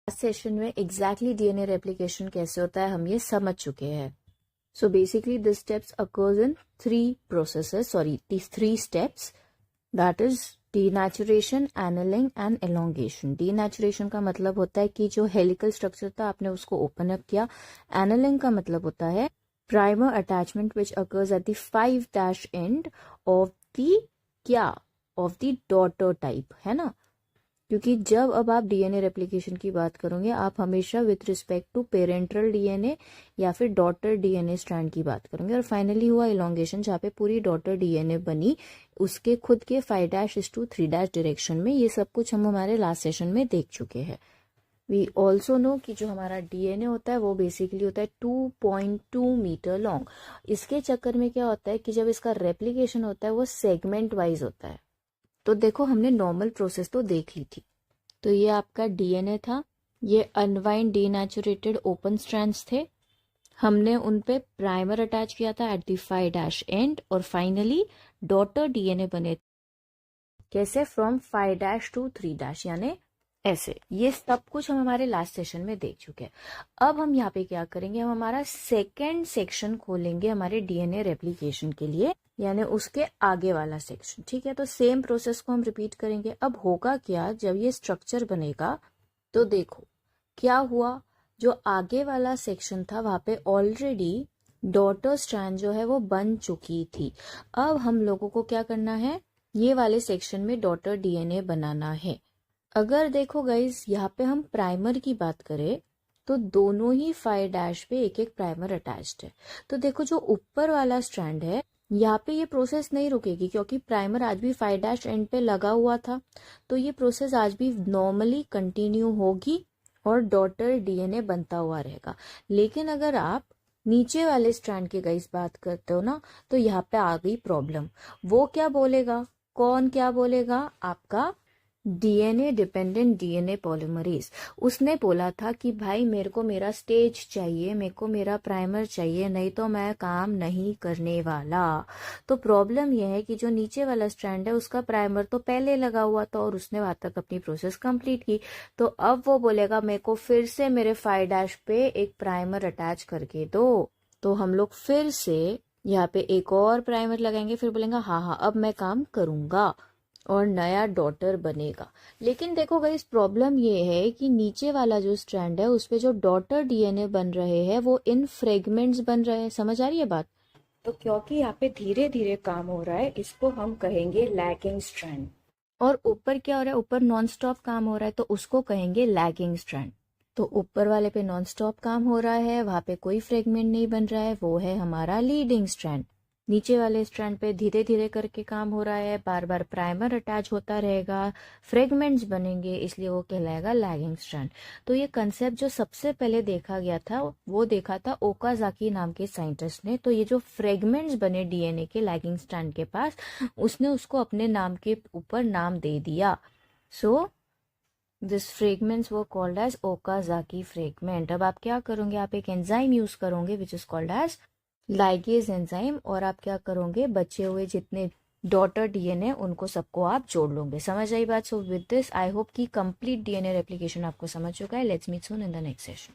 Session में exactly DNA replication कैसे होता है हम ये समझ चुके हैं. So basically this steps occurs in these three steps, that is denaturation, annealing and elongation. Denaturation का मतलब होता है कि जो हेलिकल स्ट्रक्चर था आपने उसको ओपन अप किया. Annealing का मतलब होता है primer attachment which occurs at the 5' end of the daughter type, है ना. क्योंकि जब अब आप डीएनए रेप्लिकेशन की बात करोगे आप हमेशा with respect to parental DNA या फिर डॉटर डीएनए स्ट्रैंड की बात करोगे. और फाइनली हुआ इलोंगेशन जहाँ पे पूरी डॉटर डीएनए बनी उसके खुद के 5'3' डायरेक्शन में. ये सब कुछ हम हमारे लास्ट सेशन में देख चुके हैं. वी ऑल्सो नो कि जो हमारा डीएनए होता है वो बेसिकली होता है 2.2 मीटर लॉन्ग. इसके चक्कर में क्या होता है कि जब इसका रेप्लिकेशन होता है वो सेगमेंट वाइज होता है. तो देखो हमने नॉर्मल प्रोसेस तो देख ली थी. तो ये आपका डीएनए था, ये अनवाइंड डीनेचुरेटेड ओपन स्ट्रैंड्स थे, हमने उन पे प्राइमर अटैच किया था एट द 5' एंड और फाइनली डॉटर डीएनए बने. कैसे? फ्रॉम 5' टू 3' यानी ऐसे. ये सब कुछ हम हमारे लास्ट सेशन में देख चुके हैं. अब हम यहाँ पे क्या करेंगे, हम हमारा सेकेंड सेक्शन खोलेंगे हमारे डीएनए रेप्लिकेशन के लिए, यानी उसके आगे वाला सेक्शन. ठीक है, तो सेम प्रोसेस को हम रिपीट करेंगे. अब होगा क्या, जब ये स्ट्रक्चर बनेगा तो देखो क्या हुआ, जो आगे वाला सेक्शन था वहां पे ऑलरेडी डॉटर स्ट्रैंड जो है वो बन चुकी थी. अब हम लोगों को क्या करना है, ये वाले सेक्शन में डॉटर डीएनए बनाना है. अगर देखो गाइज यहाँ पे हम प्राइमर की बात करें तो दोनों ही 5' पे एक एक प्राइमर अटैच्ड है. तो देखो जो ऊपर वाला स्ट्रैंड है यहाँ पे ये प्रोसेस नहीं रुकेगी क्योंकि प्राइमर आज भी 5' एंड पे लगा हुआ था. तो ये प्रोसेस आज भी नॉर्मली कंटिन्यू होगी और डॉटर डीएनए बनता हुआ रहेगा. लेकिन अगर आप नीचे वाले स्ट्रैंड की गाइस बात करते हो ना तो यहाँ पे आ गई प्रॉब्लम. वो क्या बोलेगा, कौन क्या बोलेगा, आपका डीएनए डिपेंडेंट डीएनए पॉलीमरेज. उसने बोला था कि भाई मेरे को मेरा स्टेज चाहिए, मेरे को मेरा प्राइमर चाहिए, नहीं तो मैं काम नहीं करने वाला. तो प्रॉब्लम यह है कि जो नीचे वाला स्ट्रैंड है उसका प्राइमर तो पहले लगा हुआ था और उसने वहां तक अपनी प्रोसेस कंप्लीट की. तो अब वो बोलेगा मेरे को फिर से मेरे 5' पे एक प्राइमर अटैच करके दो. तो हम लोग फिर से यहाँ पे एक और प्राइमर लगाएंगे, फिर बोलेंगे हाँ अब मैं काम करूंगा और नया डॉटर बनेगा. लेकिन देखो गाइस प्रॉब्लम ये है कि नीचे वाला जो स्ट्रैंड है उस पे जो डॉटर डीएनए बन रहे हैं वो इन फ्रेगमेंट्स बन रहे हैं. समझ आ रही है बात? तो क्योंकि यहाँ पे धीरे धीरे काम हो रहा है इसको हम कहेंगे लैगिंग स्ट्रैंड. और ऊपर क्या हो रहा है, ऊपर नॉन स्टॉप काम हो रहा है तो उसको कहेंगे लैगिंग स्ट्रैंड. तो ऊपर वाले पे नॉन स्टॉप काम हो रहा है, वहां पे कोई फ्रेगमेंट नहीं बन रहा है, वो है हमारा लीडिंग स्ट्रैंड. नीचे वाले स्ट्रैंड पे धीरे धीरे करके काम हो रहा है, बार बार प्राइमर अटैच होता रहेगा, फ्रेगमेंट्स बनेंगे, इसलिए वो कहलाएगा लैगिंग स्ट्रैंड. तो ये कंसेप्ट जो सबसे पहले देखा गया था वो देखा था ओकाजाकी नाम के साइंटिस्ट ने. तो ये जो फ्रेगमेंट्स बने डीएनए के लैगिंग स्ट्रैंड के पास, उसने उसको अपने नाम के ऊपर नाम दे दिया. सो दिस फ्रेगमेंट्स वो कॉल्ड एज ओकाजाकी फ्रेगमेंट. अब आप क्या करोगे, आप एक एंजाइम यूज करोगे which is called as ligase enzyme, और आप क्या करोगे, बचे हुए जितने डॉटर डीएनए उनको सबको आप जोड़ लोगे. समझ आई बात? So with this I hope कि कंप्लीट डीएनए रेप्लिकेशन आपको समझ चुका है. Let's meet soon in the next session.